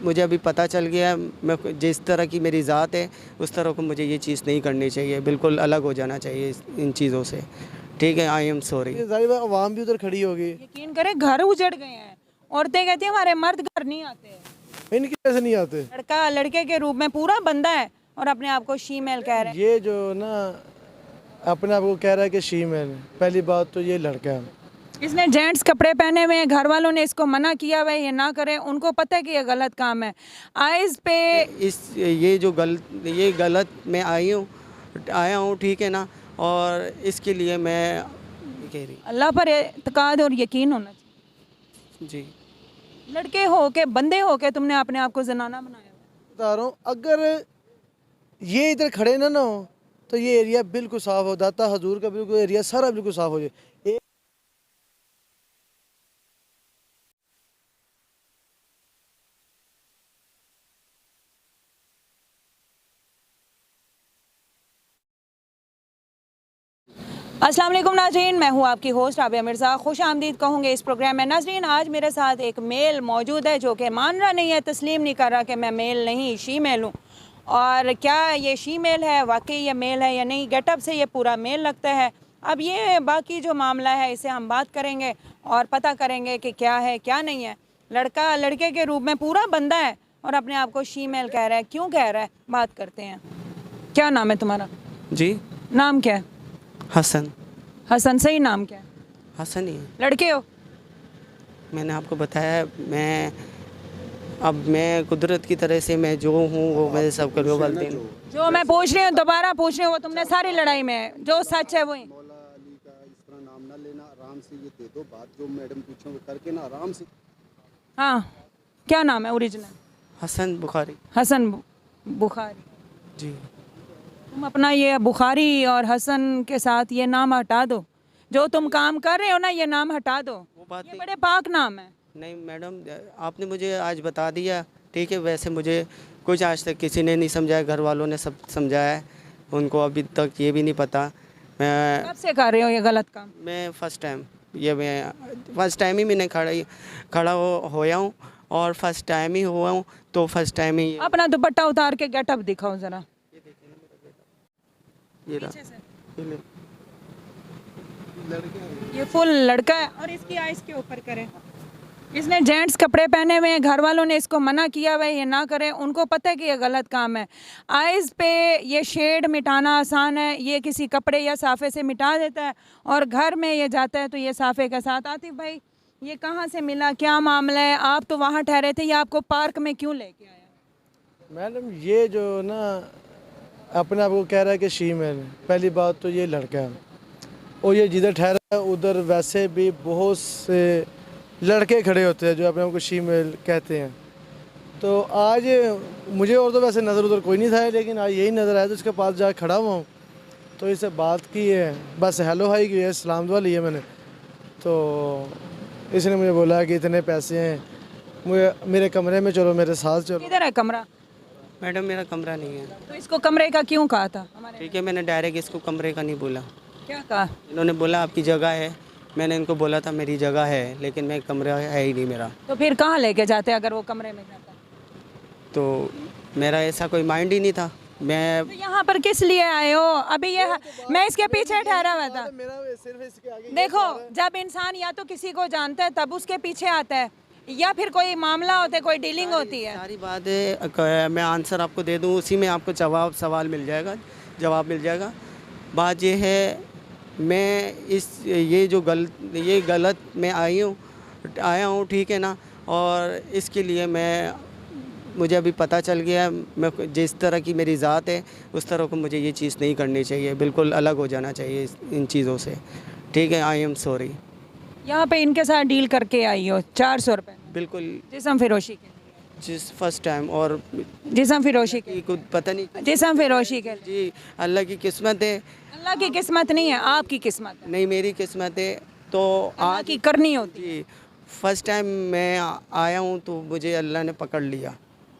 मुझे अभी पता चल गया, मैं जिस तरह की मेरी ज़ात है उस तरह को मुझे ये चीज़ नहीं करनी चाहिए, बिल्कुल अलग हो जाना चाहिए इन चीज़ों से। ठीक है, आई एम सॉरी। जाहिर बात आवाम भी उधर खड़ी होगी। यकीन करें घर उजड़ गए हैं। औरतें कहती हैं हमारे मर्द घर नहीं आते। इनकी कैसे नहीं आते? लड़का लड़के के रूप में पूरा बंदा है और अपने आप को शीमेल कह रहे हैं। ये जो ना अपने आप को कह रहा है कि शीमेल, पहली बात तो ये लड़का है। इसने जेंट्स कपड़े पहने हुए हैं, घर वालों ने इसको मना किया हुआ है ये ना करे, उनको पता है कि ये गलत काम है। आइज पे ये गलत मैं आया हूँ, ठीक है ना, और इसके लिए मैं कह रही। अल्लाह पर एतकाद और यकीन होना चाहिए। जी, लड़के हो के बंदे हो के तुमने अपने आप को जनाना बनाया। बता रहा हूँ, अगर ये इधर खड़े ना हो तो ये एरिया बिल्कुल साफ हो जाता, हजूर का बिल्कुल एरिया सारा बिल्कुल साफ हो जाए। अस्सलाम वालेकुम नाज़रीन, मैं हूँ आपकी होस्ट आबिया मिर्ज़ा। खुश आमदीद कहूँगे इस प्रोग्राम में। नाज़रीन, आज मेरे साथ एक मेल मौजूद है जो कि मान रहा नहीं है, तस्लीम नहीं कर रहा कि मैं मेल नहीं शी मेल हूँ। और क्या ये शी मेल है, वाकई ये मेल है या नहीं, गेटअप से ये पूरा मेल लगता है। अब ये बाकी जो मामला है इसे हम बात करेंगे और पता करेंगे कि क्या है क्या नहीं है। लड़का लड़के के रूप में पूरा बंदा है और अपने आप को शी मेल कह रहा है, क्यों कह रहा है, बात करते हैं। क्या नाम है तुम्हारा? जी, नाम क्या है? हसन। हसन, सही नाम क्या है? हसन ही है। लड़के हो? मैंने आपको बताया, मैं कुदरत की तरह से मैं जो हूँ वो मैं सब करूँ वालदैन। जो मैं पूछ रही हूँ दोबारा पूछ रही हूँ, वो तुमने सारी लड़ाई में जो सच है वही। मौला अली का इस तरह नाम ना लेना, आराम से ये दे दो बात, जो मैडम पूछो वो करके ना आराम से। हाँ, क्या नाम है ओरिजिनल? हसन बुखारी। हसन बुखारी। जी, तुम अपना ये बुखारी और हसन के साथ ये नाम हटा दो, जो तुम काम कर रहे हो ना ये नाम हटा दो। वो बात ये बड़े पाक नाम है। नहीं मैडम, आपने मुझे आज बता दिया, ठीक है। वैसे मुझे कुछ आज तक किसी ने नहीं समझाया, घर वालों ने सब समझाया है, उनको अभी तक ये भी नहीं पता। कब से कर रहे हो ये गलत काम? मैं फर्स्ट टाइम ही मैंने खड़ा होया हूँ, और फर्स्ट टाइम ही हुआ हूँ, तो फर्स्ट टाइम ही अपना दुपट्टा उतार के गेटअप दिखाओ जरा। ये रहा। पीछे से। ये ये फुल लड़का है और इसकी आइस के ऊपर करें। इसने जेंट्स कपड़े पहने हुए हैं, घर वालों ने इसको मना किया हुआ है ये ना करें, उनको पता है कि ये गलत काम है। आइज़ पे ये शेड मिटाना आसान है, ये किसी कपड़े या साफ़े से मिटा देता है, और घर में ये जाता है तो ये साफ़े के साथ। आतिफ भाई, ये कहाँ से मिला, क्या मामला है? आप तो वहाँ ठहरे थे, या आपको पार्क में क्यों लेके आया? मैडम ये जो ना अपने आप को कह रहा है कि शीमेल, पहली बात तो ये लड़का है, और ये जिधर ठहरा है उधर वैसे भी बहुत से लड़के खड़े होते हैं जो अपने आप को शीमेल कहते हैं। तो आज मुझे और तो वैसे नज़र उधर कोई नहीं था, लेकिन आज यही नज़र आया तो इसके पास जा खड़ा हुआ हूँ, तो इससे बात की है, बस हेलो हाई की है, सलाम दुआ ली है मैंने। तो इसने मुझे बोला कि इतने पैसे हैं, मुझे मेरे कमरे में चलो, मेरे साथ चलो। किधर है कमरा? मैडम मेरा कमरा नहीं है। तो इसको कमरे का क्यों कहा था? ठीक है, मैंने डायरेक्ट इसको कमरे का नहीं बोला। क्या कहा? इन्होंने बोला आपकी जगह है, मैंने इनको बोला था मेरी जगह है, लेकिन मैं कमरा है ही नहीं मेरा। तो फिर कहाँ लेके जाते अगर वो कमरे में जाता? तो मेरा ऐसा कोई माइंड ही नहीं था। मैं तो यहाँ पर किस लिए आए हो? अभी ये मैं इसके पीछे ठहरा हुआ था। देखो, जब इंसान या तो किसी को जानता है तब उसके पीछे आता है, या फिर कोई मामला होता है, कोई डीलिंग होती है। सारी बात है, मैं आंसर आपको दे दूँ, उसी में आपको सवाल मिल जाएगा, जवाब मिल जाएगा। बात ये है, मैं ये गलत मैं आया हूँ, ठीक है ना, और इसके लिए मुझे अभी पता चल गया, मैं जिस तरह की मेरी ज़ात है उस तरह को मुझे ये चीज़ नहीं करनी चाहिए, बिल्कुल अलग हो जाना चाहिए इन चीज़ों से। ठीक है, आई एम सॉरी। यहाँ पे इनके साथ डील करके आई हो 400 रुपये बिल्कुल, जिस्म फिरोशी के? जिस फर्स्ट टाइम, और जिस्म फिरोशी के? कुछ पता नहीं। जिस्म फिरोशी के? जी, अल्लाह की किस्मत है। अल्लाह की किस्मत नहीं है, आपकी किस्मत है। नहीं, मेरी किस्मत है, तो अल्लाह की करनी होती है। जी, फर्स्ट टाइम मैं आया हूँ तो मुझे अल्लाह ने पकड़ लिया,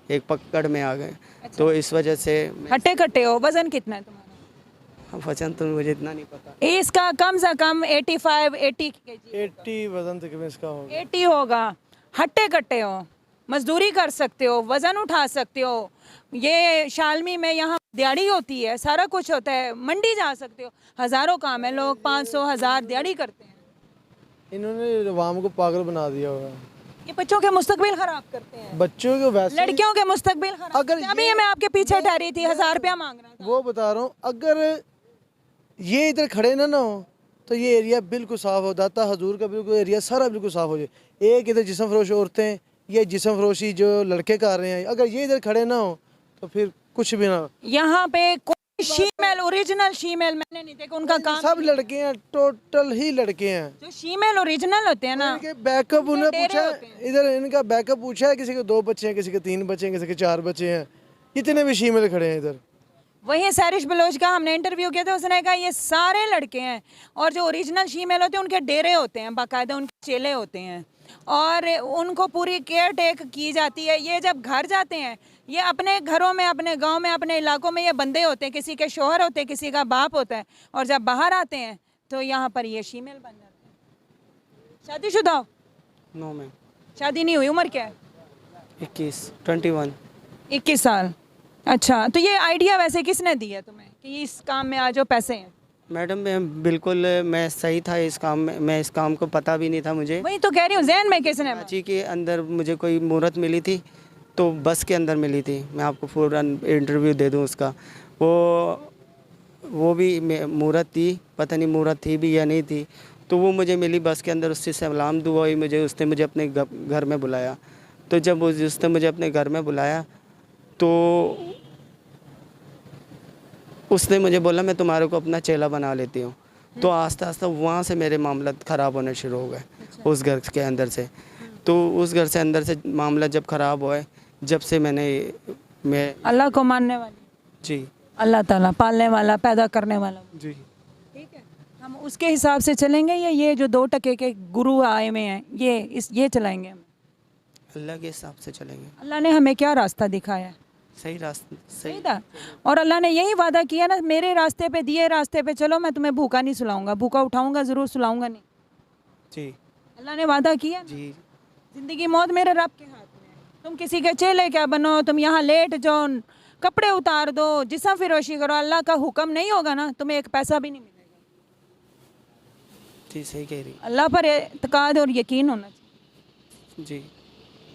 एक पकड़ में आ गए। अच्छा। तो इस वजह से हट्टे कट्टे हो। वजन कितना है तुम्हारा? वजन तो मुझे इतना नहीं पता। इसका कम से कम 85 80 kg। 80 वजन तक इसका होगा। 80 होगा। हट्टे कट्टे हो, मजदूरी कर सकते हो, वज़न उठा सकते हो, ये शालमी में यहाँ दिहाड़ी होती है, सारा कुछ होता है, मंडी जा सकते हो, हज़ारों काम है, लोग 500 1000 दिहाड़ी करते हैं। इन्होंने अवाम को पागल बना दिया हुआ है। ये बच्चों के मुस्तकबिल ख़राब करते हैं, बच्चों को वैसे लड़कियों के मुस्तकबिल ख़राब। अगर अभी मैं आपके पीछे ठहरी थी, 1000 रुपया मांग रहा था। वो बता रहा हूँ, अगर ये इधर खड़े ना हो तो ये एरिया बिल्कुल साफ़ हो जाता, हजूर का बिल्कुल एरिया सारा बिल्कुल साफ़ हो जाए। एक इधर जिस्म फरोश औरतें, ये जिस्म फरोशी जो लड़के कर रहे हैं, अगर ये इधर खड़े ना हो तो फिर कुछ भी ना हो। यहाँ पे कोई शीमेल, ओरिजिनल शीमेल मैंने नहीं देखा, उनका काम सब लड़के हैं, टोटल ही लड़के हैं। जो शीमेल ओरिजिनल होते हैं ना, इनके बैकअप उन्हें डेरे पूछा, होते हैं। इधर इनका बैकअप पूछा है, किसी के 2 बच्चे हैं, किसी के 3 बच्चे हैं, किसी के 4 बच्चे हैं, इतने भी शीमेल खड़े हैं इधर। वहीं सैरिश बलोच का हमने इंटरव्यू किया था, उसने कहा ये सारे लड़के हैं, और जो ओरिजिनल शीमेल होते हैं उनके डेरे होते हैं, बाकायदा उनके चेले होते हैं, और उनको पूरी केयर टेक की जाती है। ये जब घर जाते हैं, ये अपने घरों में, अपने गांव में, अपने इलाकों में ये बंदे होते हैं, किसी के शोहर होते हैं, किसी का बाप होता है, और जब बाहर आते हैं तो यहाँ पर ये शीमेल बन जाते हैं। शादीशुदा हो? नो में शादी नहीं हुई, उम्र क्या है? 21 21 साल। अच्छा, तो ये आइडिया वैसे किसने दिया तुम्हें कि इस काम में आ जाओ, पैसे हैं? मैडम मैं सही था इस काम में, मैं इस काम को पता भी नहीं था मुझे। वही तो कह रही हूँ, जहन में किसने? कराची के अंदर मुझे कोई मुहूर्त मिली थी, तो बस के अंदर मिली थी, मैं आपको फ़ौरन इंटरव्यू दे दूं उसका। वो भी मुहूर्त थी, पता नहीं मुहूर्त थी भी या नहीं थी, तो वो मुझे मिली बस के अंदर, उससे सलाम दुआ हुई मुझे, उसने मुझे अपने घर में बुलाया। तो जब उसने मुझे अपने घर में बुलाया तो उसने मुझे बोला मैं तुम्हारे को अपना चेला बना लेती हूँ। तो आस्ता आस्ता वहाँ से मेरे मामला ख़राब होने शुरू हो गए, उस घर के अंदर से। तो उस घर से अंदर से मामला जब ख़राब हुआ, जब से मैं अल्लाह को मानने वाली, जी अल्लाह ताला पालने वाला, पैदा करने वाला, जी ठीक है, हम उसके हिसाब से चलेंगे, या ये जो 2 टके के गुरु आए हुए हैं ये चलाएंगे हम? अल्लाह के हिसाब से चलेंगे। अल्लाह ने हमें क्या रास्ता दिखाया है? सही रास्ता, सही था। और अल्लाह ने यही वादा किया ना, मेरे रास्ते पे, दिए रास्ते पे चलो, मैं तुम्हें भूखा नहीं सुलाऊंगा, भूखा उठाऊंगा ज़रूर, सुलाऊंगा नहीं। जी अल्लाह ने वादा किया ना। जी ज़िंदगी मौत मेरे रब के हाथ में है। तुम किसी के चेले क्या बनो, तुम यहाँ लेट जाओ, कपड़े उतार दो, जिस्म फिरोशी करो, अल्लाह का हुक्म नहीं होगा ना, तुम्हें एक पैसा भी नहीं मिलेगा। जी सही कह रही अल्लाह पर एतकाद और यकीन होना चाहिए। जी।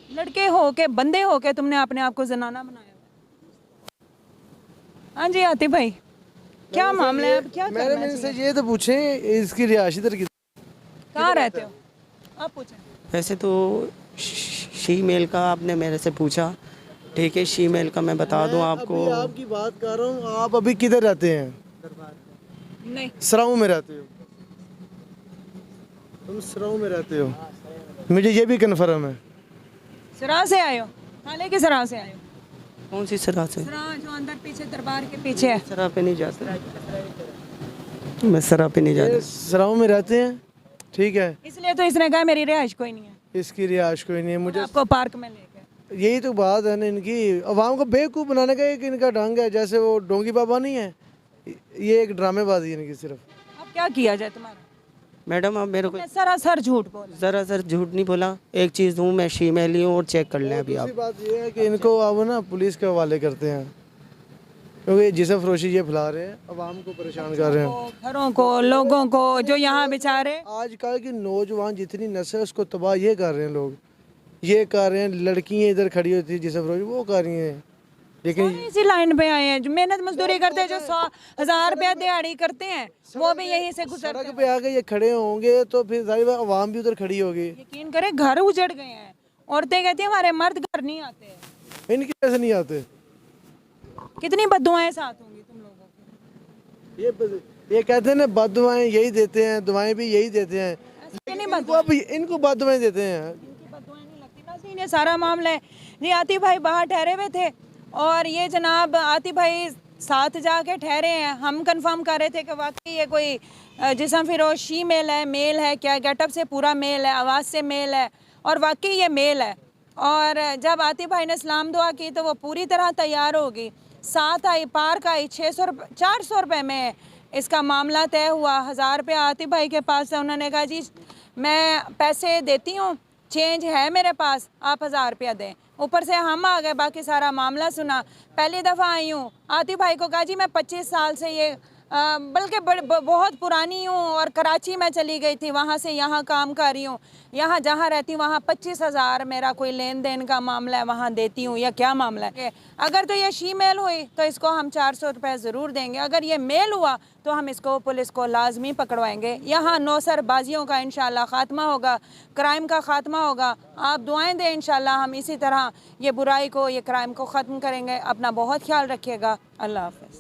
लड़के हो के, बंदे हो के तुमने अपने आप को जनाना बनाया। हाँ जी आतिफ भाई, क्या मामला है, अब क्या मैंने करना इनसे चाहिए? ये तो पूछे इसकी रिहायश इधर की। कहाँ रहते हो आप? पूछें। वैसे तो शी मेल का आपने मेरे से पूछा, ठीक है, शी मेल का मैं बता दूं आपको। अभी आपकी बात कर रहा हूँ, आप अभी किधर रहते हैं? नहीं, सराऊ में रहते हो? तुम सराऊ में रहते हो, मुझे ये भी कन्फर्म है। सरा से आए हो? हाले के सरा से आए हो? कौन सी सराह से? सरा जो अंदर पीछे दरबार के पीछे है। सराह पे नहीं जा सकता, मैं सराह पे नहीं ये जाता। सराऊ में रहते हैं, ठीक है, इसलिए तो इसने कहा मेरी रिहाइश कोई नहीं है, इसकी रिहायश कोई नहीं है। मुझे आपको पार्क में लेके। यही तो बात है ना, इनकी अवाम को बेवकूफ़ बनाने का एक इनका ढंग है। जैसे वो डोंगी बाबा नहीं है, ये एक ड्रामेबाजी है इनकी सिर्फ। अब क्या किया जाए तुम्हारा? मैडम आप मेरे को तुमने सरासर झूठ बोला। ज़रा सर झूठ नहीं बोला। एक चीज़ हूँ, मैं शीमेल ही हूँ, और चेक कर लें अभी आप। दूसरी बात ये है कि इनको अब ना पुलिस के हवाले करते हैं, क्योंकि जिस्म फरोशी ये फैला रहे हैं, अवाम को परेशान कर रहे हैं, घरों को, लोगों को, जो यहाँ बेचारे। आजकल की नौजवान जितनी नस्ल है उसको तबाह ये कर रहे हैं लोग, ये कर रहे हैं। लड़कियाँ इधर खड़ी होती है जिस्म फरोशी, वो कर रही हैं, लेकिन इसी लाइन पे आए हैं, जो मेहनत मजदूरी करते हैं, जो 100,000 रुपया दिहाड़ी करते हैं, वो भी यहीं से गुजरते सड़क हैं। पे आके ये खड़े होंगे तो फिर सारी बात अवाम भी उधर खड़ी होगी। यकीन करें, घर उजड़ गए हैं। औरतें कहती हैं हमारे मर्द घर नहीं आते। इनकी कैसे नहीं आते? कितनी बद्दुआएं साथ होंगी तुम लोगों की। ये कहते हैं ना बददुआएं यही देते हैं, दुआएं भी यही देते हैं, ऐसे नहीं इनको अब इनको बददुआएं देते हैं। इनकी बद्दुआएं नहीं लगती ना। सही, ये सारा मामला है। जी आतिफ भाई बाहर ठहरे हुए थे, और ये जनाब आतिफ भाई साथ जाके ठहरे हैं। हम कंफर्म कर रहे थे कि वाकई ये कोई जिस्म फिरोश शी मेल है क्या, गेटअप से पूरा मेल है, आवाज़ से मेल है, और वाकई ये मेल है। और जब आतिफ भाई ने सलाम दुआ की तो वो पूरी तरह तैयार होगी, साथ आई, पार्क आई, 400 रुपये में इसका मामला तय हुआ। 1000 रुपये आतिफ भाई के पास है, उन्होंने कहा जी मैं पैसे देती हूँ, चेंज है मेरे पास, आप 1000 रुपया दें। ऊपर से हम आ गए, बाकी सारा मामला सुना। पहली दफ़ा आई हूँ, आतिफ भाई को कहा जी मैं 25 साल से ये बल्कि बहुत पुरानी हूँ और कराची में चली गई थी, वहाँ से यहाँ काम कर रही हूँ, यहाँ जहाँ रहती हूँ वहाँ 25,000 मेरा कोई लेन देन का मामला है, वहाँ देती हूँ या क्या मामला है। अगर तो ये शीमेल हुई तो इसको हम 400 रुपये ज़रूर देंगे, अगर ये मेल हुआ तो हम इसको पुलिस को लाजमी पकड़वाएंगे। यहाँ नौसरबाजियों का इंशाल्लाह ख़ात्मा होगा, क्राइम का ख़ात्मा होगा। आप दुआएं दें, इंशाल्लाह हम इसी तरह ये बुराई को, ये क्राइम को ख़त्म करेंगे। अपना बहुत ख्याल रखिएगा। अल्लाह हाफ़िज़।